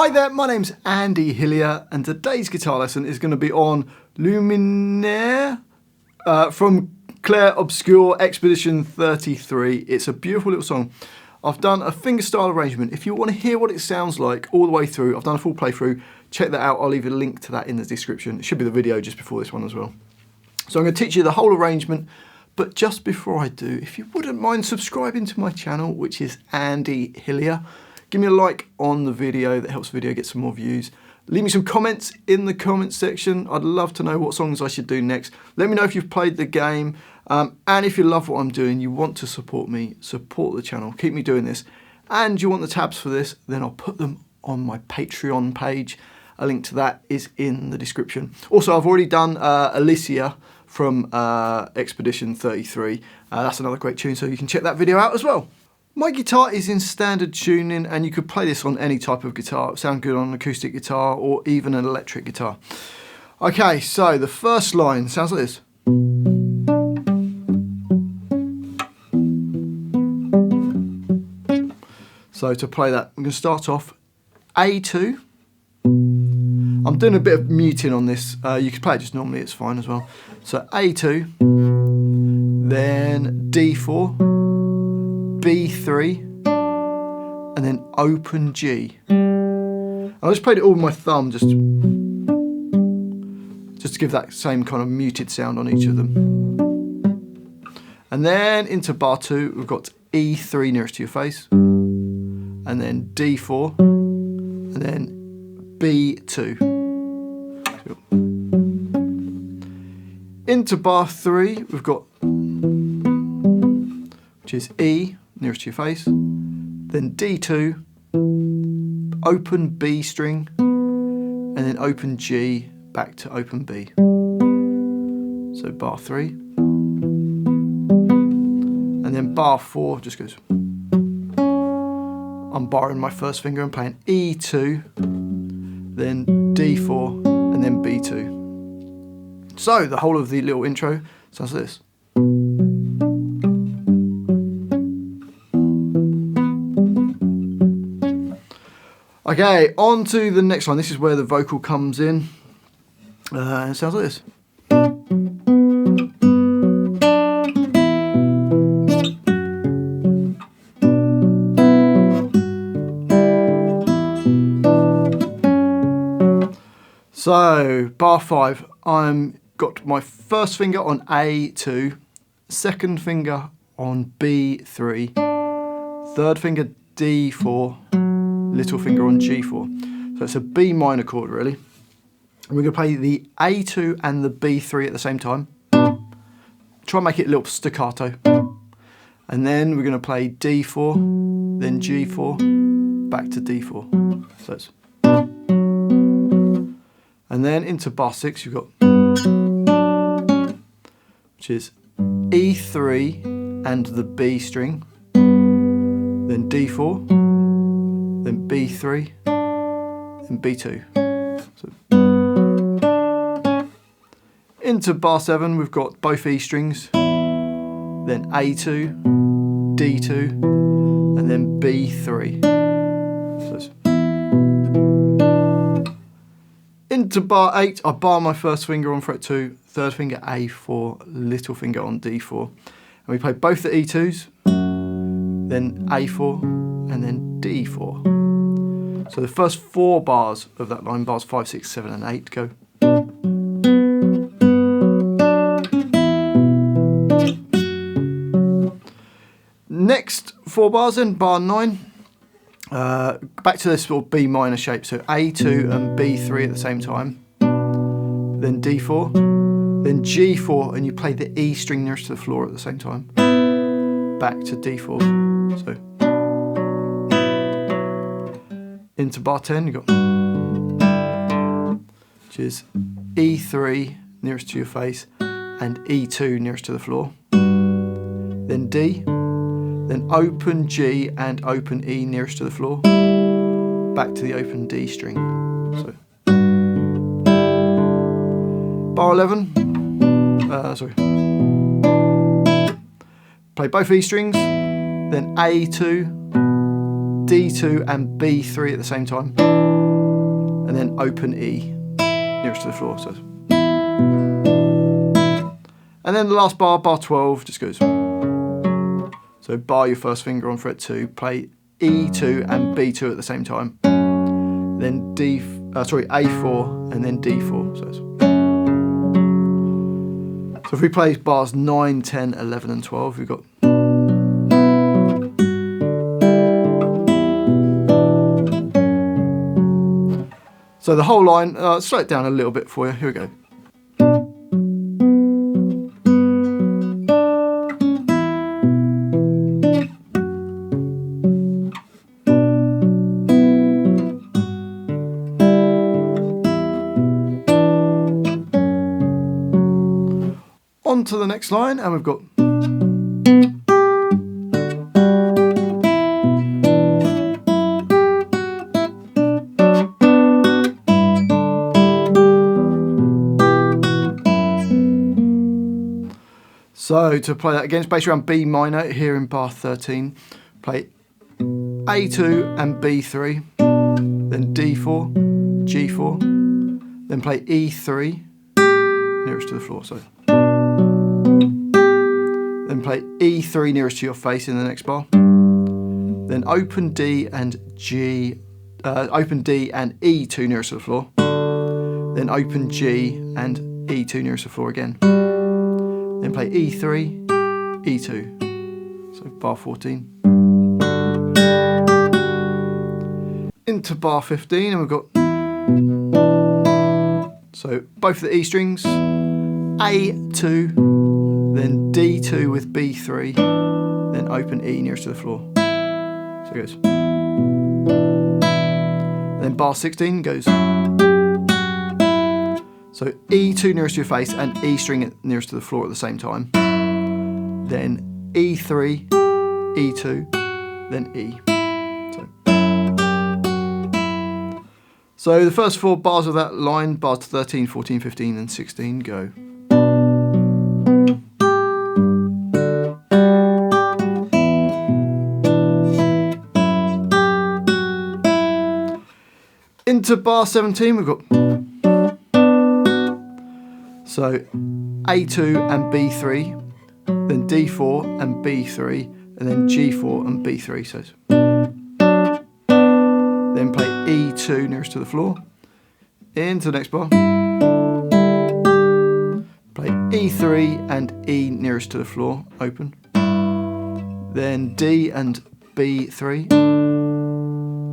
Hi there, my name's Andy Hillier and today's guitar lesson is going to be on Lumière from Clair Obscur Expedition 33. It's a beautiful little song. I've done a fingerstyle arrangement. If you want to hear what it sounds like all the way through, I've done a full playthrough. Check that out. I'll leave a link to that in the description. It should be the video just before this one as well. So I'm going to teach you the whole arrangement, but just before I do, if you wouldn't mind subscribing to my channel, which is Andy Hillier. Give me a like on the video, that helps the video get some more views. Leave me some comments in the comments section. I'd love to know what songs I should do next. Let me know if you've played the game. And if you love what I'm doing, you want to support me, support the channel, keep me doing this. And you want the tabs for this, then I'll put them on my Patreon page. A link to that is in the description. Also, I've already done Hillier from Expedition 33. That's another great tune, so you can check that video out as well. My guitar is in standard tuning and you could play this on any type of guitar. It would sound good on an acoustic guitar or even an electric guitar. Okay, so the first line sounds like this. So to play that, I'm going to start off A2. I'm doing a bit of muting on this. You could play it just normally, it's fine as well. So A2, then D4. B3 and then open G. I just played it all with my thumb just to give that same kind of muted sound on each of them. And then into bar 2 we've got E3 nearest to your face and then D4 and then B2. Into bar 3 we've got, which is E nearest to your face, then D2, open B string, and then open G back to open B. So bar 3, and then bar 4 just goes, I'm barring my first finger and playing E2, then D4, and then B2. So the whole of the little intro sounds like this. Okay, on to the next line. This is where the vocal comes in. It sounds like this. So, bar 5, I'm got my first finger on A2, second finger on B3, third finger D4, little finger on G4. So it's a B minor chord really. And we're going to play the A2 and the B3 at the same time. Try and make it a little staccato. And then we're going to play D4, then G4, back to D4. So it's, and then into bar 6 you've got, which is E3 and the B string, then D4, then B3, then B2. So into bar 7 we've got both E strings, then A2, D2, and then B3. So into bar 8, I bar my first finger on fret 2, third finger A4, little finger on D4. And we play both the E2s, then A4, and then D4. So the first 4 bars of that line, bars 5, 6, 7 and 8 go. Next 4 bars then, bar 9, back to this sort of B minor shape, so A2 and B3 at the same time, then D4, then G4 and you play the E string nearest to the floor at the same time, back to D4. So into bar 10 you got, which is E3 nearest to your face and E2 nearest to the floor, then D, then open G and open E nearest to the floor, back to the open D string. So bar 11, play both E strings, then A2, D2 and B3 at the same time, and then open E nearest to the floor. So, and then the last bar, bar 12, just goes. So bar your first finger on fret 2, play E2 and B2 at the same time. Then A4 and then D4. So if we play bars 9, 10, 11 and 12, we've got. So the whole line, slow it down a little bit for you, here we go. On to the next line, and we've got. So to play that again, it's based around B minor here in bar 13. Play A2 and B3, then D4, G4, then play E3 nearest to the floor. So then play E3 nearest to your face in the next bar. Then open D and open D and E2 nearest to the floor. Then open G and E2 nearest to the floor again. Then play E3, E2. So bar 14. Into bar 15, and we've got. So both the E strings, A2, then D2 with B3, then open E nearest to the floor. So it goes. Then bar 16 goes. So E2 nearest to your face and E string nearest to the floor at the same time. Then E3, E2, then E. So the first 4 bars of that line, bars 13, 14, 15 and 16 go. Into bar 17 we've got. So A2 and B3, then D4 and B3, and then G4 and B3. So then play E2 nearest to the floor. Into the next bar. Play E3 and E nearest to the floor, open. Then D and B3.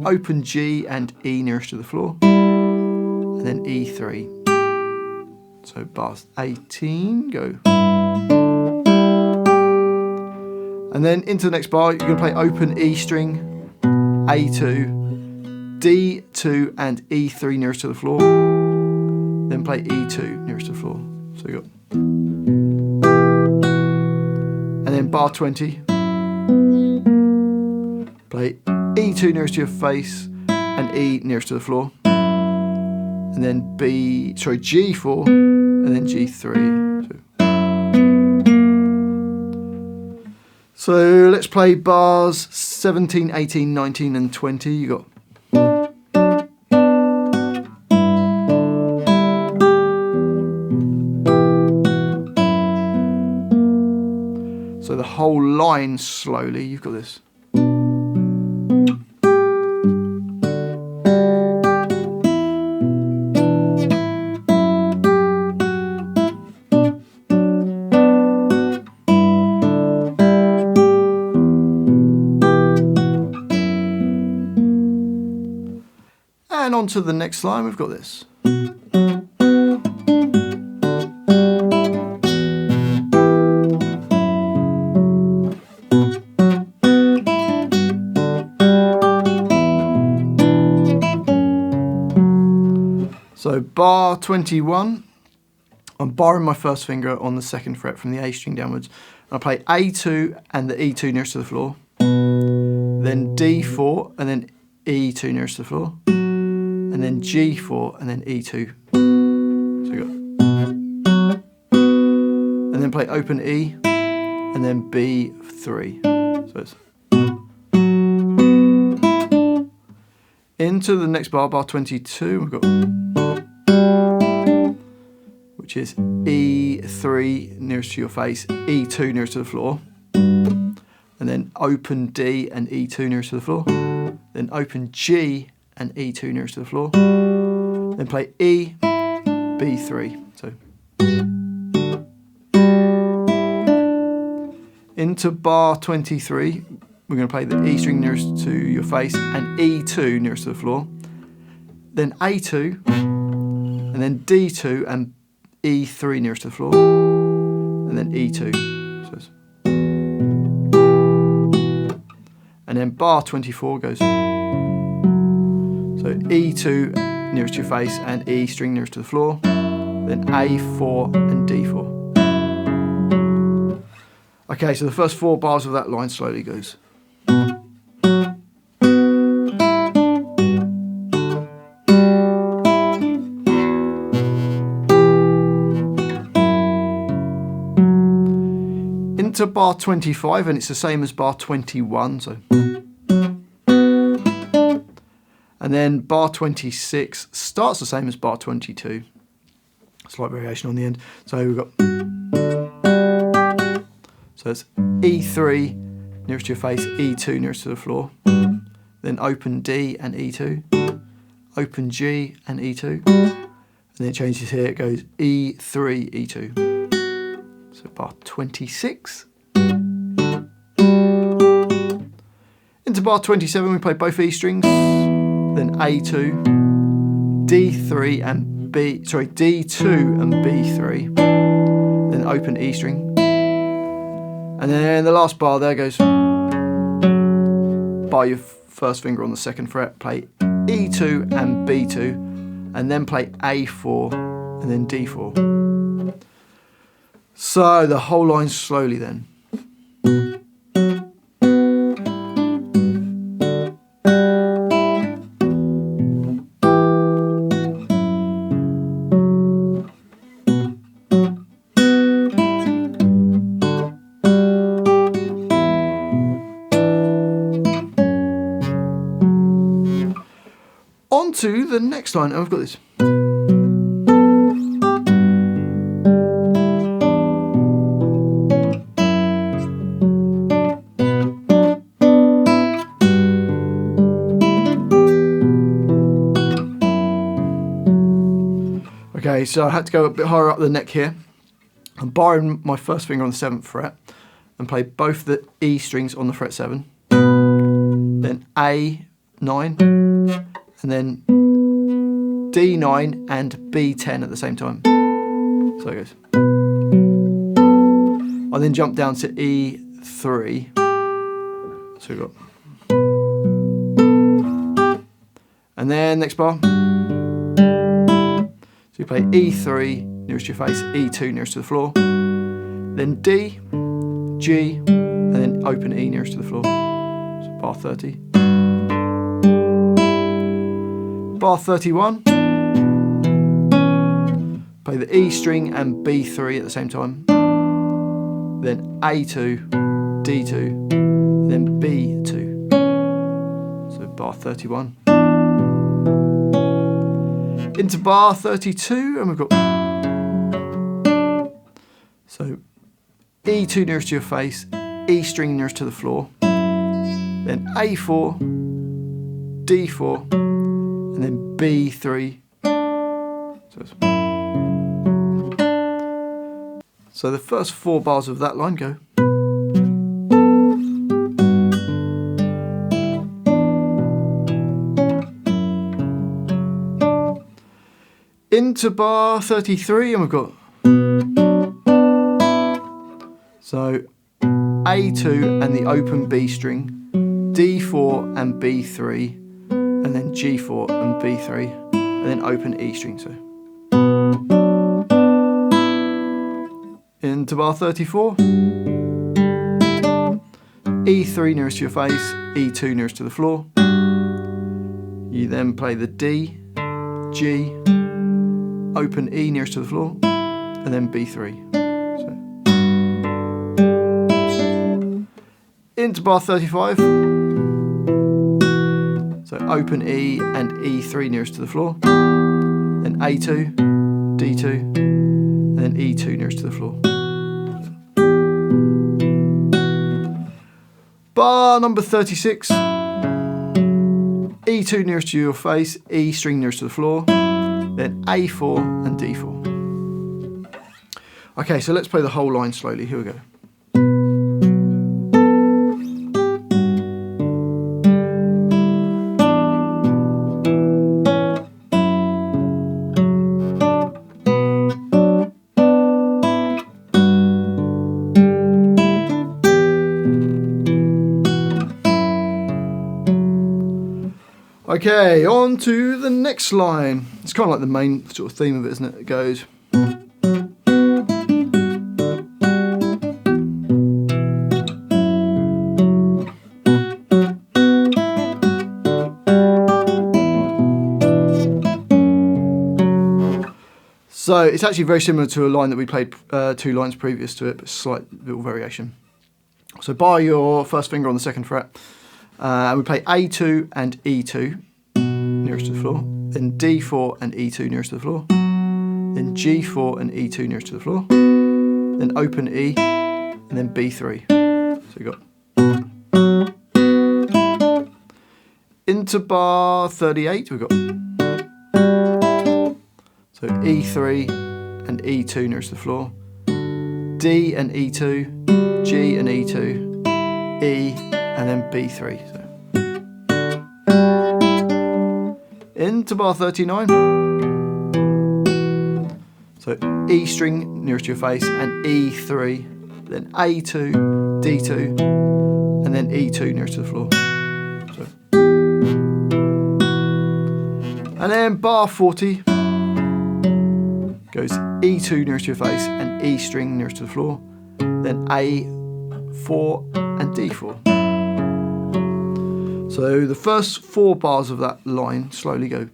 Open G and E nearest to the floor. And then E3. So bar 18, go. And then into the next bar, you're going to play open E string, A2, D2 and E3 nearest to the floor. Then play E2 nearest to the floor. So you got. And then bar 20, play E2 nearest to your face and E nearest to the floor. And then G4 and then G3. So let's play bars 17, 18, 19 and 20. You got. So the whole line slowly, you've got this. And on to the next line, we've got this. So bar 21, I'm barring my first finger on the second fret from the A string downwards. I play A2 and the E2 nearest to the floor, then D4 and then E2 nearest to the floor, and then G4 and then E2. So you got, and then play open E and then B3. So it's Into the next bar, bar 22, we've got, which is E3 nearest to your face, E2 nearest to the floor, and then open D and E2 nearest to the floor, then open G and E2 nearest to the floor, then play E, B3. So into bar 23, we're going to play the E string nearest to your face and E2 nearest to the floor, then A2, and then D2 and E3 nearest to the floor, and then E2. And then bar 24 goes, so E2 nearest to your face and E string nearest to the floor, then A4 and D4. Okay, so the first 4 bars of that line slowly goes. Into bar 25, and it's the same as bar 21, so. And then bar 26 starts the same as bar 22. Slight variation on the end. So we've got, so it's E3 nearest to your face, E2 nearest to the floor, then open D and E2, open G and E2, and then it changes here, it goes E3, E2. So bar 26. Into bar 27 we play both E strings, then A2, D3 and D2 and B3, then open E string, and then the last bar there goes, bar your first finger on the 2nd fret, play E2 and B2, and then play A4 and then D4. So the whole line slowly then. On to the next line, and I've got this. Okay, so I had to go a bit higher up the neck here. I'm barring my first finger on the 7th fret and play both the E strings on the fret 7, then A9, and then D9 and B10 at the same time. So it goes. I then jump down to E3. So we've got. And then next bar. So you play E3 nearest to your face, E2 nearest to the floor, then D, G, and then open E nearest to the floor. So bar 30. Bar 31. Play the E string and B3 at the same time, then A2, D2, and then B2. So bar 31. Into bar 32, and we've got, so E2 nearest to your face, E string nearest to the floor, then A4, D4, and then B3. So the first 4 bars of that line go. Into bar 33, and we've got, so A2 and the open B string, D4 and B3, and then G4 and B3, and then open E string. So into bar 34, E3 nearest to your face, E2 nearest to the floor. You then play the D, G, open E nearest to the floor, and then B3. So into bar 35. So So open E and E3 nearest to the floor. Then A2, D2, and then E2 nearest to the floor. Bar number 36. E2 nearest to your face, E string nearest to the floor, then A4 and D4. Okay, so let's play the whole line slowly. Here we go. Okay, on to the next line. It's kind of like the main sort of theme of it, isn't it? It goes. So it's actually very similar to a line that we played 2 lines previous to it, but slight little variation. So bar your first finger on the 2nd fret. We play A2 and E2 nearest to the floor, then D4 and E2 nearest to the floor, then G4 and E2 nearest to the floor, then open E, and then B3. So you got into bar 38. We've got so E3 and E2 nearest to the floor, D and E2, G and E2, E, and then B3. Into bar 39. So E string nearest to your face and E3, then A2, D2, and then E2 nearest to the floor. So. And then bar 40 goes E2 nearest to your face and E string nearest to the floor, then A4 and D4. So the first 4 bars of that line slowly go.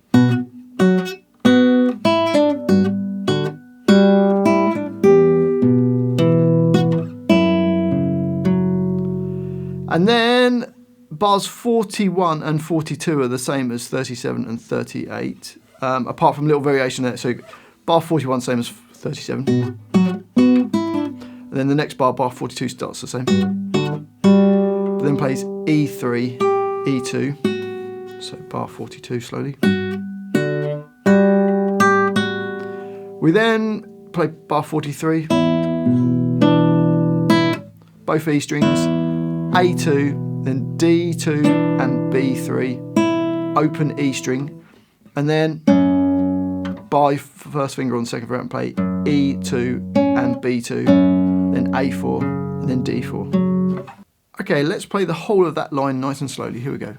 And then bars 41 and 42 are the same as 37 and 38, apart from a little variation there. So bar 41 same as 37. And then the next bar, bar 42, starts the same. But then plays E3, E2, so bar 42 slowly. We then play bar 43, both E strings, A2, then D2 and B3, open E string, and then bar first finger on the 2nd fret and play E2 and B2, then A4, and then D4. Okay, let's play the whole of that line nice and slowly. Here we go.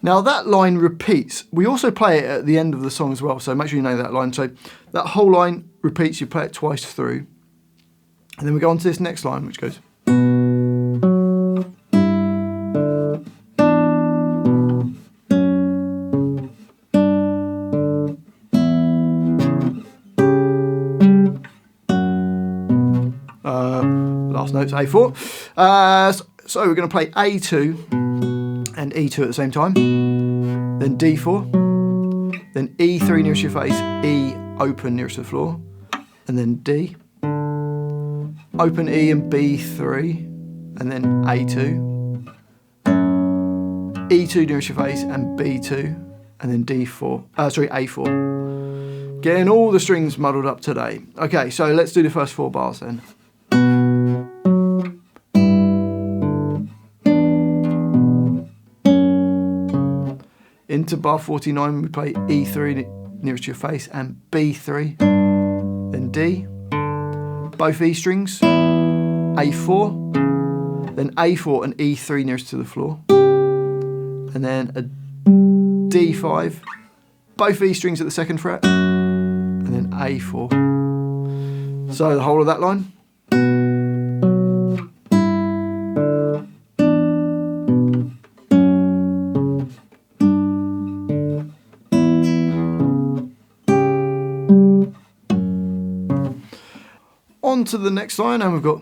Now that line repeats. We also play it at the end of the song as well, so make sure you know that line. So that whole line repeats, you play it twice through. And then we go on to this next line, which goes. Last note's A4. So we're going to play A2 and E2 at the same time, then D4, then E3 nearest to your face, E open nearest to the floor, and then D, open E and B3, and then A2, E2 nearest your face and B2, and then A4. Getting all the strings muddled up today. Okay, so let's do the first 4 bars then. Into bar 49 we play E3 nearest to your face and B3, then D, both E strings, A4, then A4 and E3 nearest to the floor, and then a D5, both E strings at the 2nd fret, and then A4. So the whole of that line. on to the next line, and we've got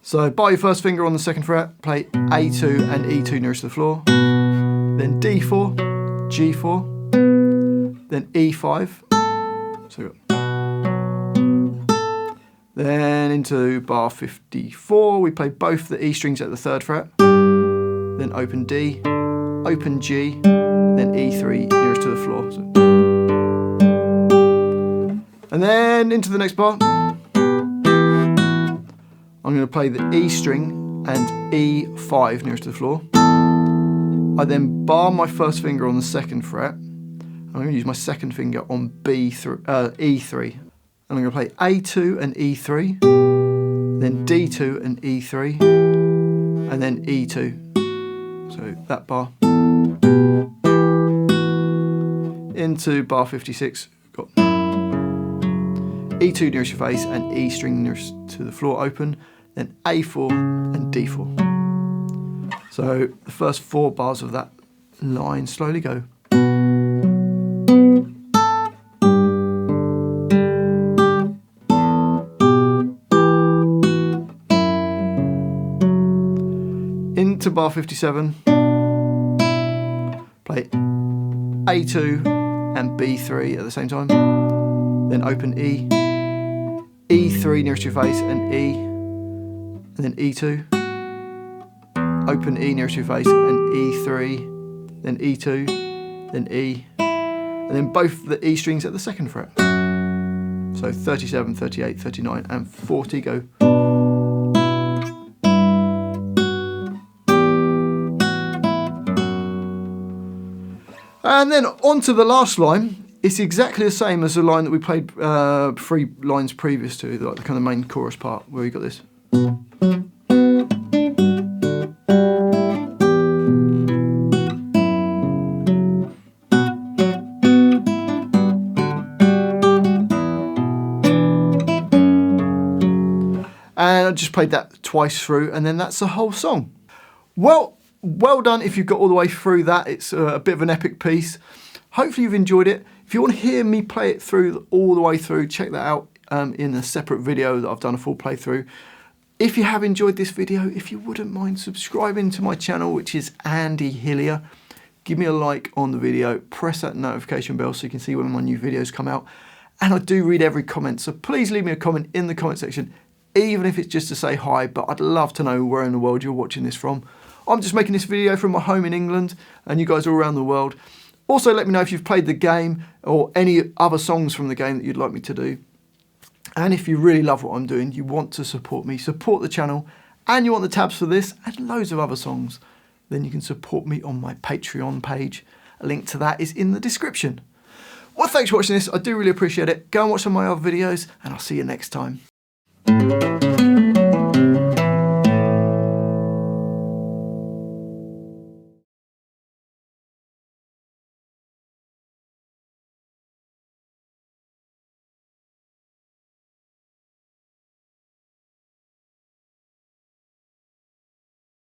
so bar your first finger on the second fret, play A2 and E2 nearest to the floor, then D4, G4, then E5, so then into bar 54, we play both the E strings at the third fret, then open D, open G, then E3 nearest to the floor. So. And then into the next bar, I'm going to play the E string and E5 nearest to the floor. I then bar my first finger on the second fret. I'm going to use my second finger on E3. And I'm going to play A2 and E3, then D2 and E3, and then E2. So that bar. Into bar 56, got E2 nearest your face and E string nearest to the floor open, then A4 and D4. So the first 4 bars of that line slowly go. Into bar 57, play A2 and B3 at the same time, then open E, E3 nearest your face and E, and then E2, open E nearest your face and E3, then E2, then E, and then both the E strings at the second fret. So 37, 38, 39 and 40 go. And then on to the last line. It's exactly the same as the line that we played 3 lines previous to, like the kind of main chorus part, where we got this. And I just played that twice through, and then that's the whole song. Well done if you've got all the way through that. It's a bit of an epic piece. Hopefully you've enjoyed it. If you want to hear me play it through all the way through, check that out in a separate video that I've done a full playthrough. If you have enjoyed this video, if you wouldn't mind subscribing to my channel, which is Andy Hillier, give me a like on the video, press that notification bell so you can see when my new videos come out. And I do read every comment, so please leave me a comment in the comment section, even if it's just to say hi, but I'd love to know where in the world you're watching this from. I'm just making this video from my home in England, and you guys are all around the world. Also, let me know if you've played the game or any other songs from the game that you'd like me to do. And if you really love what I'm doing, you want to support me, support the channel, and you want the tabs for this and loads of other songs, then you can support me on my Patreon page. A link to that is in the description. Well, thanks for watching this. I do really appreciate it. Go and watch some of my other videos, and I'll see you next time.